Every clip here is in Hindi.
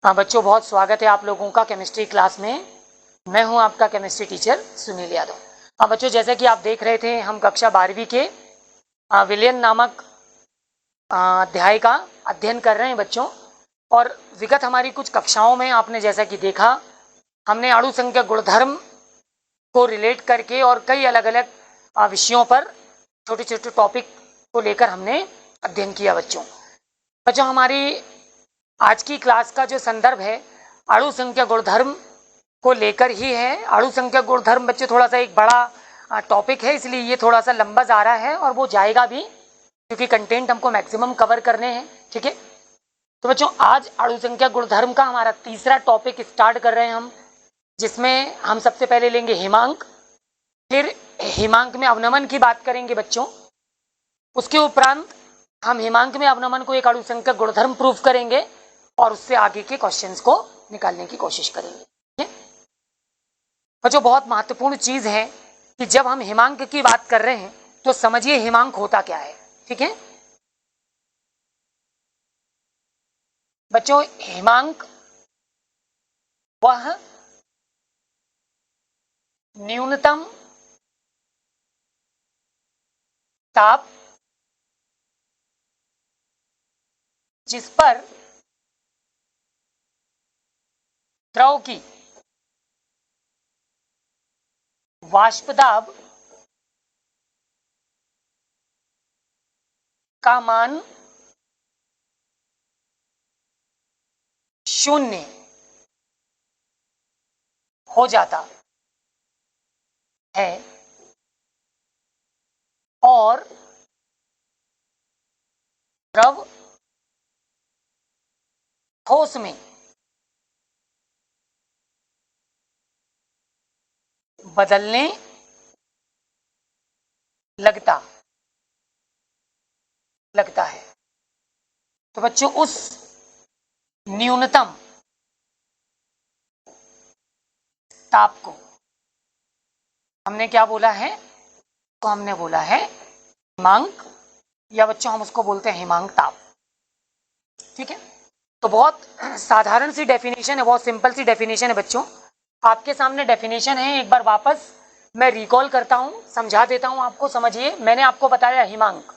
हाँ बच्चों, बहुत स्वागत है आप लोगों का केमिस्ट्री क्लास में। मैं हूं आपका केमिस्ट्री टीचर सुनील यादव। हाँ बच्चों, जैसे कि आप देख रहे थे, हम कक्षा 12वीं के विलयन नामक अध्याय का अध्ययन कर रहे हैं बच्चों। और विगत हमारी कुछ कक्षाओं में आपने जैसा कि देखा, हमने अणु संख्या गुणधर्म को रिलेट करके और कई अलग अलग विषयों पर छोटे छोटे टॉपिक को लेकर हमने अध्ययन किया बच्चों हमारी आज की क्लास का जो संदर्भ है अणु संख्या गुणधर्म को लेकर ही है। अणु संख्या गुणधर्म बच्चे थोड़ा सा एक बड़ा टॉपिक है, इसलिए ये थोड़ा सा लंबा जा रहा है और वो जाएगा भी, क्योंकि कंटेंट हमको मैक्सिमम कवर करने हैं। ठीक है, तो बच्चों आज अणु संख्या गुणधर्म का हमारा तीसरा टॉपिक स्टार्ट कर रहे हैं हम, जिसमें हम सबसे पहले लेंगे हिमांक, फिर हिमांक में अवनमन की बात करेंगे बच्चों। उसके उपरांत हम हिमांक में अवनमन को एक अणु संख्या गुणधर्म प्रूव करेंगे और उससे आगे के क्वेश्चंस को निकालने की कोशिश करेंगे। बच्चों बहुत महत्वपूर्ण चीज है कि जब हम हिमांक की बात कर रहे हैं तो समझिए हिमांक होता क्या है। ठीक है बच्चों, हिमांक वह न्यूनतम ताप जिस पर द्रव की वाष्प दाब का मान 0 हो जाता है और द्रव ठोस में बदलने लगता है। तो बच्चों उस न्यूनतम ताप को हमने क्या बोला है? तो हमने बोला है हिमांक, या बच्चों हम उसको बोलते हैं हिमांक ताप। ठीक है, तो बहुत साधारण सी डेफिनेशन है, बहुत सिंपल सी डेफिनेशन है बच्चों। आपके सामने डेफिनेशन है, एक बार वापस मैं रिकॉल करता हूं, समझा देता हूं आपको। समझिए, मैंने आपको बताया हिमांक,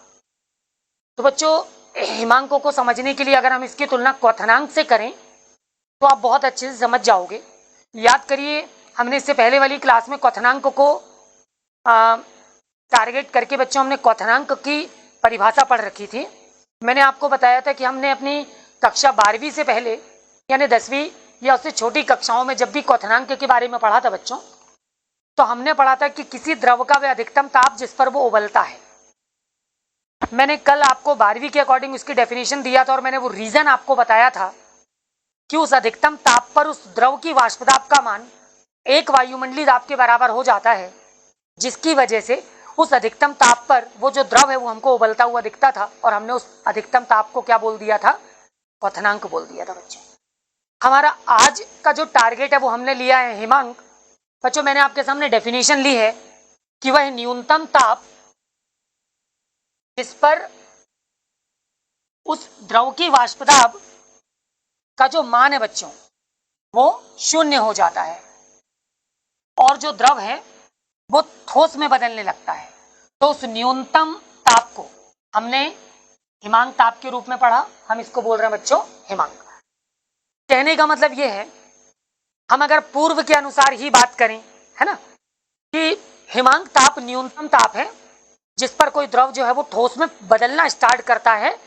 तो बच्चों हिमांकों को समझने के लिए अगर हम इसकी तुलना क्वथनांक से करें तो आप बहुत अच्छे से समझ जाओगे। याद करिए, हमने इससे पहले वाली क्लास में क्वथनांक को टारगेट करके बच्चों हमने क्वथनांक की परिभाषा पढ़ रखी थी। मैंने आपको बताया था कि हमने अपनी कक्षा 12वीं से पहले यानी 10वीं या उससे छोटी कक्षाओं में जब भी क्वथनांक के बारे में पढ़ा था बच्चों, तो हमने पढ़ा था कि किसी द्रव का वह अधिकतम ताप जिस पर वो उबलता है। मैंने कल आपको 12वीं के अकॉर्डिंग उसकी डेफिनेशन दिया था और मैंने वो रीजन आपको बताया था कि उस अधिकतम ताप पर उस द्रव की वाष्प दाब का मान 1 वायुमंडलीय दाब के बराबर हो जाता है, जिसकी वजह से उस अधिकतम ताप पर वो जो द्रव है वो हमको उबलता हुआ दिखता था और हमने उस अधिकतम ताप को क्या बोल दिया था? क्वथनांक बोल दिया था बच्चों। हमारा आज का जो टारगेट है वो हमने लिया है हिमांक। बच्चों मैंने आपके सामने डेफिनेशन ली है कि वह न्यूनतम ताप जिस पर उस द्रव की वाष्प दाब का जो मान है बच्चों वो 0 हो जाता है और जो द्रव है वो ठोस में बदलने लगता है। तो उस न्यूनतम ताप को हमने हिमांक ताप के रूप में पढ़ा, हम इसको बोल रहे हैं बच्चों हिमांक। कहने का मतलब ये है, हम अगर पूर्व के अनुसार ही बात करें, है ना, कि हिमांक ताप न्यूनतम ताप है जिस पर कोई द्रव जो है वो ठोस में बदलना स्टार्ट करता है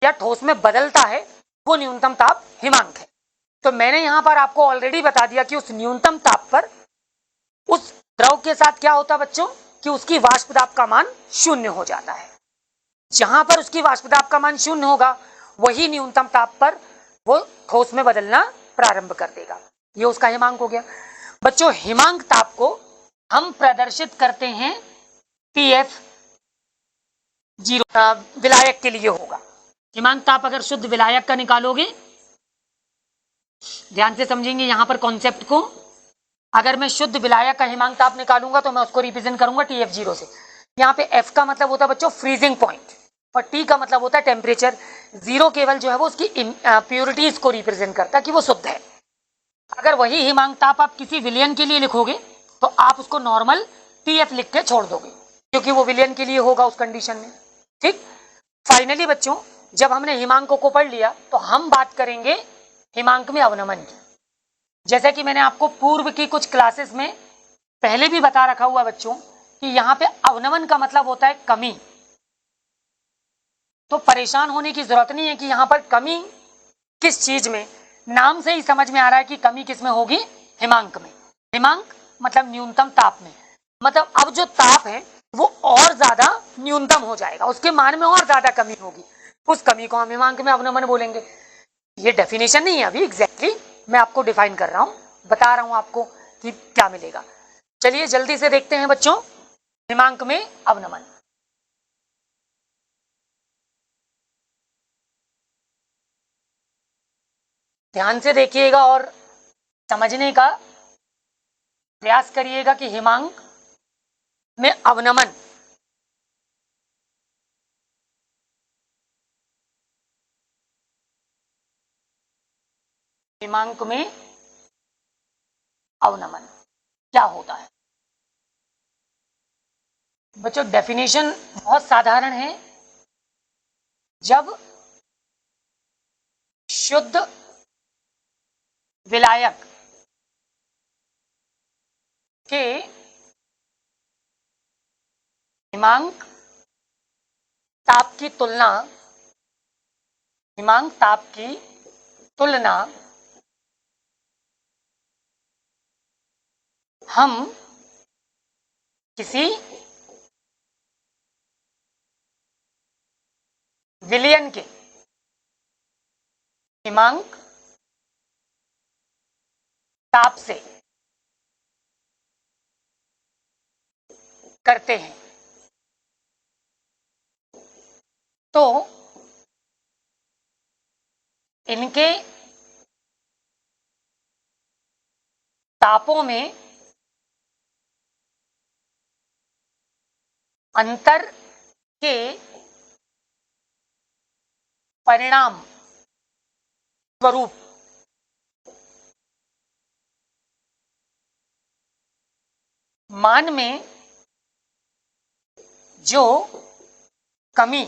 या ठोस में बदलता है, वो न्यूनतम ताप हिमांक है। तो मैंने यहां पर आपको ऑलरेडी बता दिया कि उस न्यूनतम ताप पर उस द्रव के साथ क्या होता बच्चों कि उसकी वाष्प दाब का मान 0 हो जाता है। जहां पर उसकी वाष्प दाब का मान 0 होगा वही न्यूनतम ताप पर वो ठोस में बदलना प्रारंभ कर देगा। ये उसका हिमांक हो गया। बच्चों हिमांक ताप को हम प्रदर्शित करते हैं TF0 विलायक के लिए होगा। हिमांक ताप अगर शुद्ध विलायक का निकालोगे, ध्यान से समझेंगे यहां पर कॉन्सेप्ट को, अगर मैं शुद्ध विलायक का हिमांक ताप निकालूंगा तो मैं उसको रिप्रेजेंट करूंगा TF0 से। यहाँ पे F का मतलब होता है बच्चों फ्रीजिंग पॉइंट और T का मतलब होता है टेम्परेचर। जीरो केवल जो है वो उसकी प्योरिटीज को रिप्रेजेंट करता है कि वो शुद्ध है। अगर वही हिमांक ताप आप किसी विलयन के लिए लिखोगे तो आप उसको नॉर्मल TF लिख के छोड़ दोगे, क्योंकि वो विलयन के लिए होगा उस कंडीशन में। ठीक, फाइनली बच्चों, जब हमने हिमांकों को पढ़ लिया तो हम बात करेंगे हिमांक में अवनमन की। जैसे कि मैंने आपको पूर्व की कुछ क्लासेस में पहले भी बता रखा हुआ बच्चों कि यहाँ पे अवनमन का मतलब होता है कमी। तो परेशान होने की जरूरत नहीं है कि यहाँ पर कमी किस चीज में, नाम से ही समझ में आ रहा है कि कमी किस में होगी, हिमांक में। हिमांक मतलब न्यूनतम ताप में, मतलब अब जो ताप है वो और ज्यादा न्यूनतम हो जाएगा, उसके मान में और ज्यादा कमी होगी, उस कमी को हम हिमांक में अवनमन बोलेंगे। ये डेफिनेशन नहीं है अभी एग्जैक्टली, मैं आपको डिफाइन कर रहा हूं, बता रहा हूं आपको कि क्या मिलेगा। चलिए जल्दी से देखते हैं बच्चों हिमांक में अवनमन। ध्यान से देखिएगा और समझने का प्रयास करिएगा कि हिमांक में अवनमन हिमांक में अवनमन क्या होता है। बच्चों डेफिनेशन बहुत साधारण है। जब शुद्ध विलायक के हिमांक ताप की तुलना, हिमांक ताप की तुलना हम किसी विलयन के हिमांक ताप से करते हैं तो इनके तापों में अंतर के परिणाम स्वरूप मान में जो कमी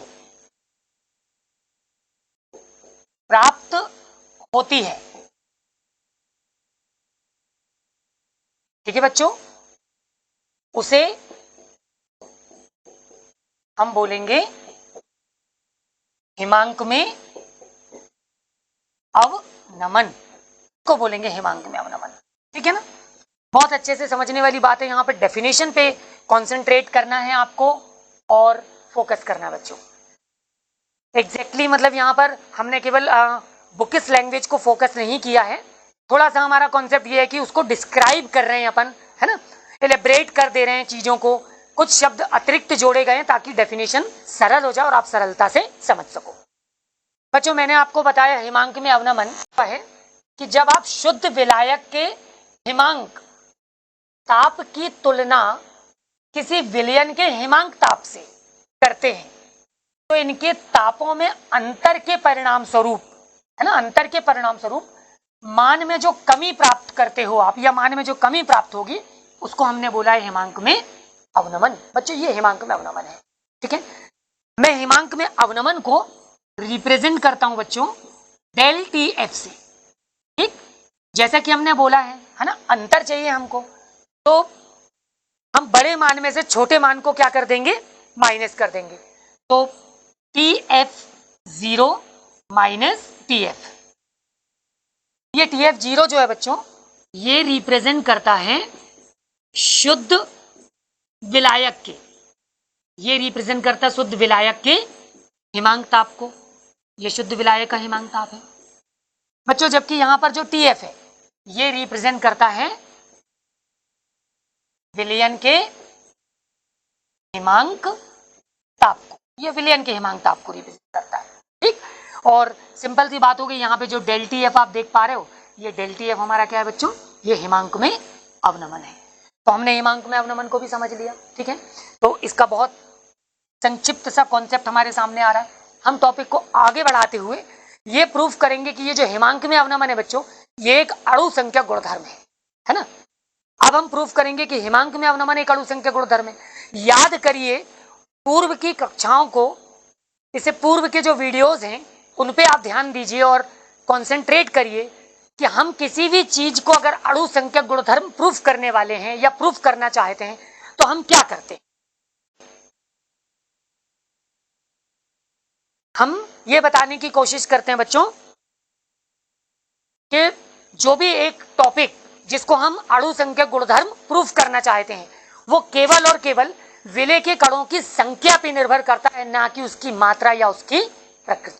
प्राप्त होती है, ठीक है बच्चों, उसे हम बोलेंगे हिमांक में अवनमन, को बोलेंगे हिमांक में अवनमन। ठीक है ना, बहुत अच्छे से समझने वाली बात है। यहाँ पे डेफिनेशन पे कंसंट्रेट करना है आपको और फोकस करना है बच्चों। एग्जैक्टली मतलब यहाँ पर हमने केवल बुकिस लैंग्वेज को फोकस नहीं किया है, थोड़ा सा हमारा कॉन्सेप्ट ये है कि उसको डिस्क्राइब कर रहे हैं अपन, है ना, एलेब्रेट कर दे रहे हैं चीजों को, कुछ शब्द अतिरिक्त जोड़े गए हैं ताकि डेफिनेशन सरल हो जाए और आप सरलता से समझ सको। बच्चों मैंने आपको बताया हिमांक में अवनमन है कि जब आप शुद्ध विलायक के हिमांक ताप की तुलना किसी विलयन के हिमांक ताप से करते हैं तो इनके तापों में अंतर के परिणाम स्वरूप, है ना, अंतर के परिणाम स्वरूप मान में जो कमी प्राप्त करते हो आप, या मान में जो कमी प्राप्त होगी उसको हमने बोला है हिमांक में अवनमन। बच्चों ये हिमांक में अवनमन है। ठीक है, मैं हिमांक में अवनमन को रिप्रेजेंट करता हूं बच्चों डेल TF से। ठीक, जैसा कि हमने बोला है ना, अंतर चाहिए हमको, तो हम बड़े मान में से छोटे मान को क्या कर देंगे, माइनस कर देंगे। तो TF0 माइनस TF, ये TF0 जो है बच्चों ये रिप्रेजेंट करता है शुद्ध विलायक के, ये रिप्रेजेंट करता है शुद्ध विलायक के हिमांक ताप को, ये शुद्ध विलायक का हिमांक ताप है बच्चों। जबकि यहां पर जो TF है ये रिप्रेजेंट करता है विलयन के हिमांक ताप को, ये विलयन के हिमांक ताप को रिप्रेजेंट करता है। ठीक, और सिंपल सी बात हो गई, यहाँ पे जो डेल TF आप देख पा रहे हो, ये डेल TF हमारा क्या है बच्चों, ये हिमांक में अवनमन है। तो हमने हिमांक में अवनमन को भी समझ लिया। ठीक है, तो इसका बहुत संक्षिप्त सा कॉन्सेप्ट हमारे सामने आ रहा है। हम टॉपिक को आगे बढ़ाते हुए ये प्रूफ करेंगे कि ये जो हिमांक में अवनमन है बच्चों, ये एक अणु संख्या गुणधर्म है ना। अब हम प्रूफ करेंगे कि हिमांक में अवनमन एक अणु संख्या गुणधर्म है। याद करिए पूर्व की कक्षाओं को, इससे पूर्व के जो वीडियोस हैं उन पे आप ध्यान दीजिए और कॉन्सेंट्रेट करिए कि हम किसी भी चीज को अगर अणु संख्या गुणधर्म प्रूफ करने वाले हैं या प्रूफ करना चाहते हैं तो हम क्या करते हैं। हम ये बताने की कोशिश करते हैं बच्चों कि जो भी एक टॉपिक जिसको हम अणु संख्या गुणधर्म प्रूफ करना चाहते हैं वो केवल और केवल विलेय के कणों की संख्या पर निर्भर करता है, ना कि उसकी मात्रा या उसकी प्रकृति।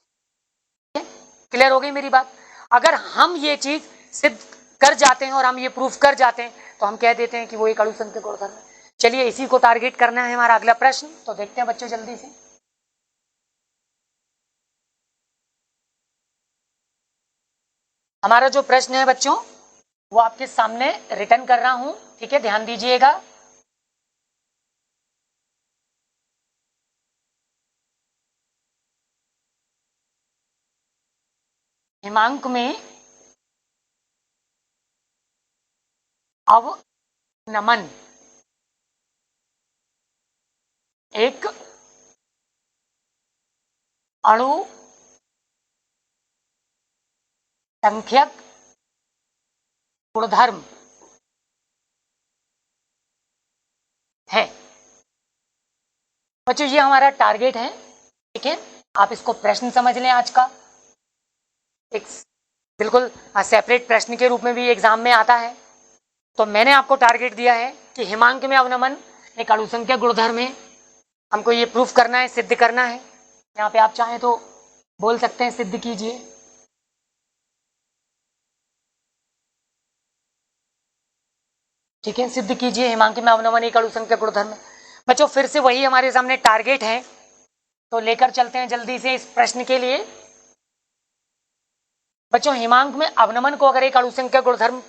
क्लियर हो गई मेरी बात। अगर हम ये चीज सिद्ध कर जाते हैं और हम ये प्रूफ कर जाते हैं तो हम कह देते हैं कि वो एक अणु संख्या गुणधर्म है। चलिए इसी को टारगेट करना है हमारा अगला प्रश्न, तो देखते हैं बच्चों जल्दी से। हमारा जो प्रश्न है बच्चों वो आपके सामने रिटर्न कर रहा हूं, ठीक है, ध्यान दीजिएगा। हिमांक में अवनमन एक अणु संख्यक गुणधर्म है। बच्चों ये हमारा टारगेट है, ठीक है। आप इसको प्रश्न समझ लें आज का, एक बिल्कुल सेपरेट प्रश्न के रूप में भी एग्जाम में आता है। तो मैंने आपको टारगेट दिया है कि हिमांक में अवनमन एक अणु संख्या गुणधर्म है, हमको ये प्रूफ करना है, सिद्ध करना है। यहाँ पे आप चाहें तो बोल सकते हैं सिद्ध कीजिए। ठीक है, सिद्ध कीजिए हिमांक में अवनमन एक अणु संख्या गुणधर्म है। बच्चों फिर से वही हमारे सामने टारगेट है, तो लेकर चलते हैं जल्दी से इस प्रश्न के लिए। बच्चों हिमांक में अवनमन को अगर एक अणु संख्या गुणधर्म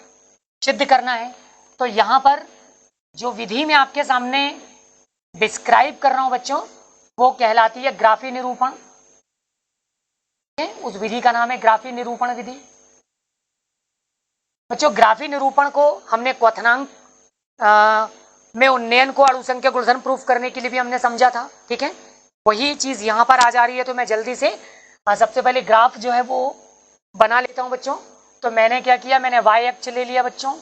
सिद्ध करना है तो यहाँ पर जो विधि में आपके सामने डिस्क्राइब कर रहा हूं बच्चों वो कहलाती है ग्राफी निरूपण। उस विधि का नाम है ग्राफी निरूपण विधि। बच्चों ग्राफी निरूपण को हमने क्वथनांक में उन्नयन को अणु संख्या गुणधर्म प्रूफ करने के लिए भी हमने समझा था, ठीक है। वही चीज यहाँ पर आ जा रही है, तो मैं जल्दी से सबसे पहले ग्राफ जो है वो बना लेता हूं बच्चों। तो मैंने क्या किया, मैंने y अक्ष ले लिया बच्चों,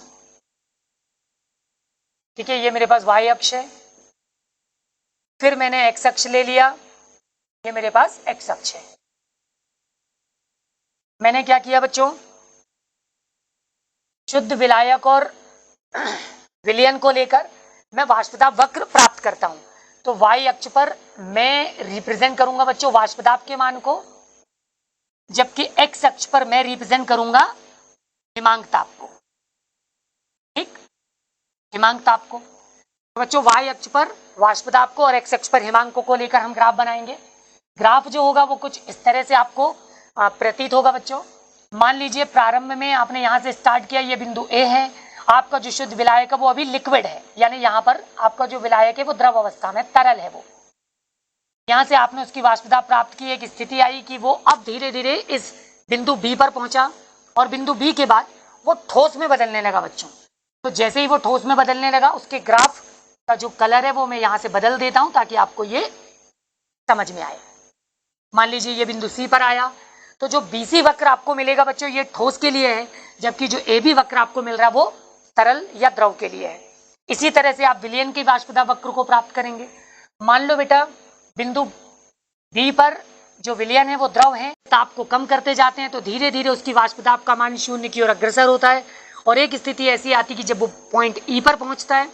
ठीक है, ये मेरे पास y अक्ष है। फिर मैंने x अक्ष ले लिया, ये मेरे पास x अक्ष है। मैंने क्या किया बच्चों, शुद्ध विलायक और विलयन को लेकर मैं वाष्पदाब वक्र प्राप्त करता हूं। तो y अक्ष पर मैं रिप्रेजेंट करूंगा बच्चों वाष्पदाब के मान को, जबकि x अक्ष पर मैं रिप्रेजेंट करूंगा हिमांक ताप को, ठीक, हिमांक ताप को। तो बच्चों y अक्ष पर वाष्पदाब को और x अक्ष पर हिमांक को लेकर हम ग्राफ बनाएंगे। ग्राफ जो होगा वो कुछ इस तरह से आपको प्रतीत होगा बच्चों। मान लीजिए प्रारंभ में आपने यहाँ से स्टार्ट किया, ये बिंदु A है, आपका जो शुद्ध विलायक है वो अभी लिक्विड है, यानी यहाँ पर आपका जो विलायक है वो द्रव अवस्था में, तरल है वो। यहाँ से आपने उसकी वाष्पदाब प्राप्त की, एक स्थिति आई कि वो अब धीरे धीरे इस बिंदु B पर पहुंचा और बिंदु B के बाद वो ठोस में बदलने लगा बच्चों। तो जैसे ही वो ठोस में बदलने लगा उसके ग्राफ का जो कलर है वो मैं यहाँ से बदल देता हूँ ताकि आपको ये समझ में आए। मान लीजिए ये बिंदु C पर आया, तो जो BC वक्र आपको मिलेगा बच्चों ये ठोस के लिए है, जबकि जो AB वक्र आपको मिल रहा है वो तरल या द्रव के लिए है। इसी तरह से आप विलयन की वाष्पदाब वक्र को प्राप्त करेंगे। मान लो बेटा बिंदु B पर जो विलयन है वो द्रव है, ताप को कम करते जाते हैं तो धीरे धीरे उसकी वाष्पदाब का मान शून्य की ओर अग्रसर होता है और एक स्थिति ऐसी आती कि जब वो पॉइंट E पर पहुंचता है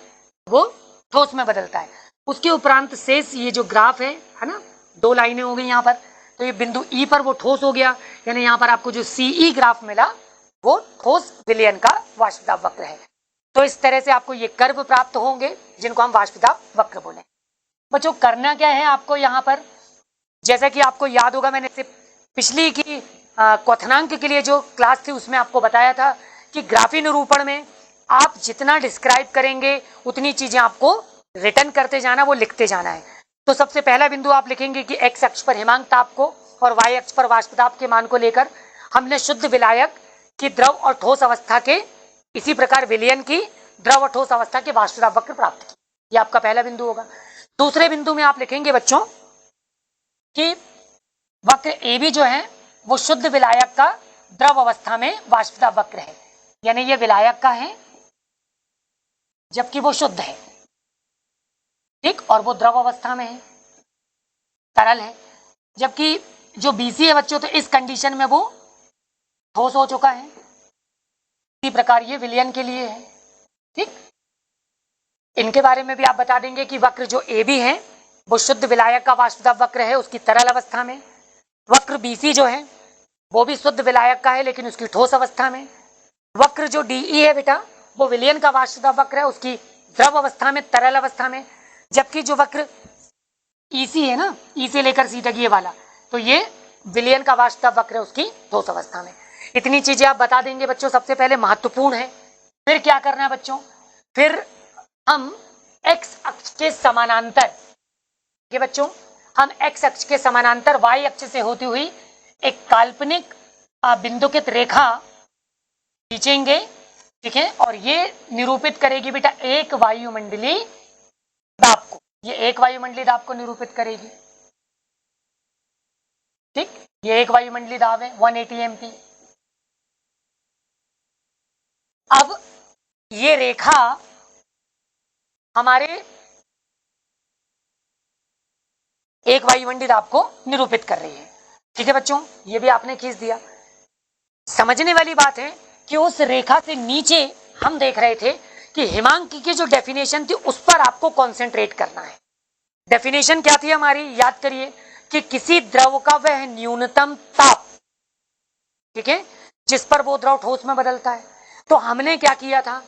वो ठोस में बदलता है। उसके उपरांत शेष ये जो ग्राफ है ना, दो लाइनें हो गई यहाँ पर, तो ये बिंदु E पर वो ठोस हो गया, यानी यहाँ पर आपको जो CE ग्राफ मिला वो ठोस विलयन का वाष्पदाब वक्र है। तो इस तरह से आपको ये कर्व प्राप्त होंगे जिनको हम वाष्पदाब वक्र बोले। बच्चों करना क्या है आपको यहाँ पर, जैसा कि आपको याद होगा मैंने पिछली की क्वथनांक के लिए जो क्लास थी उसमें आपको बताया था कि ग्राफी निरूपण में आप जितना डिस्क्राइब करेंगे उतनी चीजें आपको रिटर्न करते जाना, वो लिखते जाना है। तो सबसे पहला बिंदु आप लिखेंगे कि x अक्ष पर हिमांक ताप को और वाई अक्ष पर वाष्प दाब के मान को लेकर हमने शुद्ध विलायक की द्रव और ठोस अवस्था के, इसी प्रकार विलयन की द्रव और ठोस अवस्था के वाष्प दाब वक्र प्राप्त किया। ये आपका पहला बिंदु होगा। दूसरे बिंदु में आप लिखेंगे बच्चों कि वक्र ए बी जो है वो शुद्ध विलायक का द्रव अवस्था में वाष्प दाब वक्र है, यानी ये विलायक का है जबकि वो शुद्ध है, ठीक, और वो द्रव अवस्था में है, तरल है। जबकि जो बीसी है बच्चों, तो इस कंडीशन में वो ठोस हो चुका है। इसी प्रकार ये विलयन के लिए है, ठीक। इनके बारे में भी आप बता देंगे कि वक्र जो ए बी है वो शुद्ध विलायक का वाष्प दाब वक्र है उसकी तरल अवस्था में। वक्र बीसी जो है वो भी शुद्ध विलायक का है लेकिन उसकी ठोस अवस्था में। वक्र जो डीई है बेटा वो विलयन का वाष्प दाब वक्र है उसकी द्रव अवस्था में, तरल अवस्था में। जबकि जो वक्र ईसी है ना, ई से लेकर सी तक ये वाला, तो ये विलयन का वाष्प दाब वक्र है उसकी ठोस अवस्था में। इतनी चीजें आप बता देंगे बच्चों, सबसे पहले महत्वपूर्ण है। फिर क्या करना है बच्चों, फिर हम एक्स अक्ष के समानांतर, ये बच्चों हम एक्स अक्ष के समानांतर वाई अक्ष से होती हुई एक काल्पनिक बिंदुकित रेखा खींचेंगे, ठीक है, और ये निरूपित करेगी बेटा एक वायुमंडलीय दाब को। ये एक वायुमंडलीय दाब को निरूपित करेगी, ठीक। ये एक वायुमंडलीय दाब है 180 एमपी। अब ये रेखा हमारे एक वायुमंडलीय दाब को निरूपित कर रही है, ठीक है बच्चों, ये भी आपने खींच दिया। समझने वाली बात है कि उस रेखा से नीचे हम देख रहे थे कि हिमांक की जो डेफिनेशन थी उस पर आपको कॉन्सेंट्रेट करना है। डेफिनेशन क्या थी हमारी, याद करिए कि किसी द्रव का वह न्यूनतम ताप, ठीक है, जिस पर वो द्रव ठोस में बदलता है। तो हमने क्या किया था,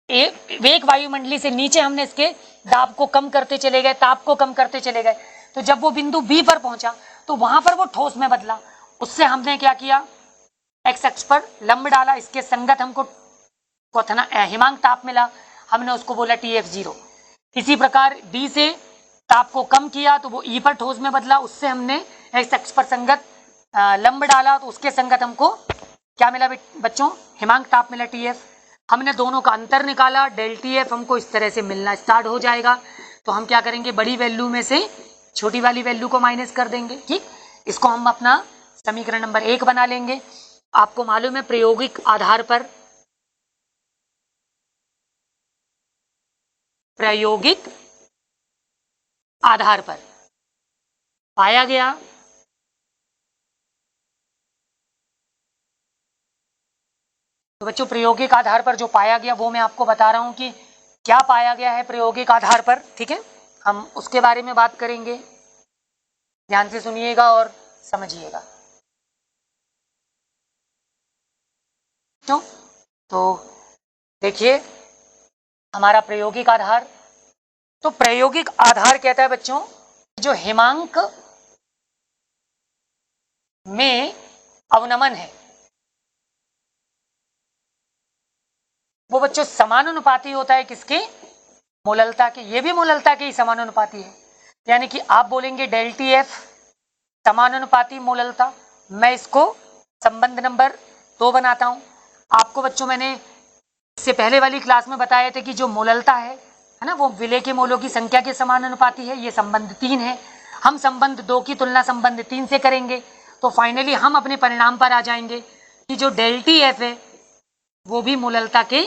एक वायुमंडली से नीचे हमने इसके दाब को कम करते चले गए, ताप को कम करते चले गए। तो जब वो बिंदु बी पर पहुंचा तो वहां पर वो ठोस में बदला। उससे हमने क्या किया, एक्स अक्ष पर लंब डाला, इसके संगत हमको हिमांक ताप मिला, हमने उसको बोला TF0। इसी प्रकार डी से ताप को कम किया तो वो ई पर ठोस में बदला, उससे हमने एक्स अक्ष पर संगत लंब डाला तो उसके संगत हमको क्या मिला बच्चों, हिमांक ताप मिला TF। हमने दोनों का अंतर निकाला, डेल TF हमको इस तरह से मिलना स्टार्ट हो जाएगा। तो हम क्या करेंगे, बड़ी वैल्यू में से छोटी वाली वैल्यू को माइनस कर देंगे, ठीक। इसको हम अपना समीकरण नंबर 1 बना लेंगे। आपको मालूम है प्रायोगिक आधार पर, प्रायोगिक आधार पर पाया गया तो बच्चों प्रायोगिक आधार पर जो पाया गया वो मैं आपको बता रहा हूं कि क्या पाया गया है प्रायोगिक आधार पर, ठीक है। हम उसके बारे में बात करेंगे, ध्यान से सुनिएगा और समझिएगा। क्यों, तो देखिए हमारा प्रायोगिक आधार, तो प्रायोगिक आधार कहता है बच्चों जो हिमांक में अवनमन है वो बच्चों समानुपाती होता है किसके, मोललता के। ये भी मोललता के ही समानुपाती है, यानी कि आप बोलेंगे डेल TF समानुपाती मोललता। मैं इसको संबंध नंबर 2 बनाता हूं। आपको बच्चों मैंने इससे पहले वाली क्लास में बताया था कि जो मोललता है ना, वो विलय के मोलों की संख्या के समानुपाती है। ये संबंध 3 है। हम संबंध 2 की तुलना संबंध 3 से करेंगे तो फाइनली हम अपने परिणाम पर आ जाएंगे कि जो डेल TF है वो भी मोललता के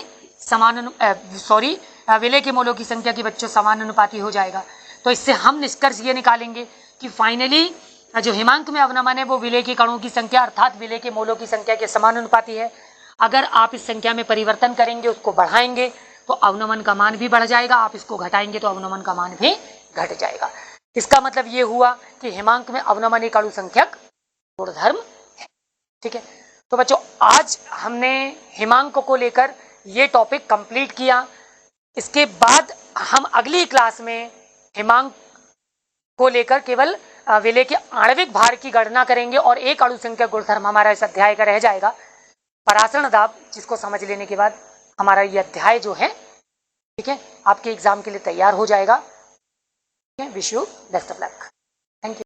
विलय के मोलों की संख्या की बच्चों समानुपाती हो जाएगा। तो इससे हम निष्कर्ष ये निकालेंगे कि फाइनली जो हिमांक में अवनमन है वो विलय के कणों की संख्या अर्थात विलय के मोलों की संख्या के समानुपाती है। अगर आप इस संख्या में परिवर्तन करेंगे, उसको बढ़ाएंगे तो अवनमन का मान भी बढ़ जाएगा, आप इसको घटाएंगे तो अवनमन का मान भी घट जाएगा। इसका मतलब ये हुआ कि हिमांक में अवनमन एक अणु संख्यक गुणधर्म है, ठीक है। तो बच्चों आज हमने हिमांक को लेकर ये टॉपिक कंप्लीट किया। इसके बाद हम अगली क्लास में हिमांक को लेकर केवल विलय के आणविक भार की गणना करेंगे और एक अणु संख्यक गुणधर्म हमारा इस अध्याय का रह जाएगा, परासरण दाब, जिसको समझ लेने के बाद हमारा ये अध्याय जो है, ठीक है, आपके एग्जाम के लिए तैयार हो जाएगा। Wish you best of luck. Thank you.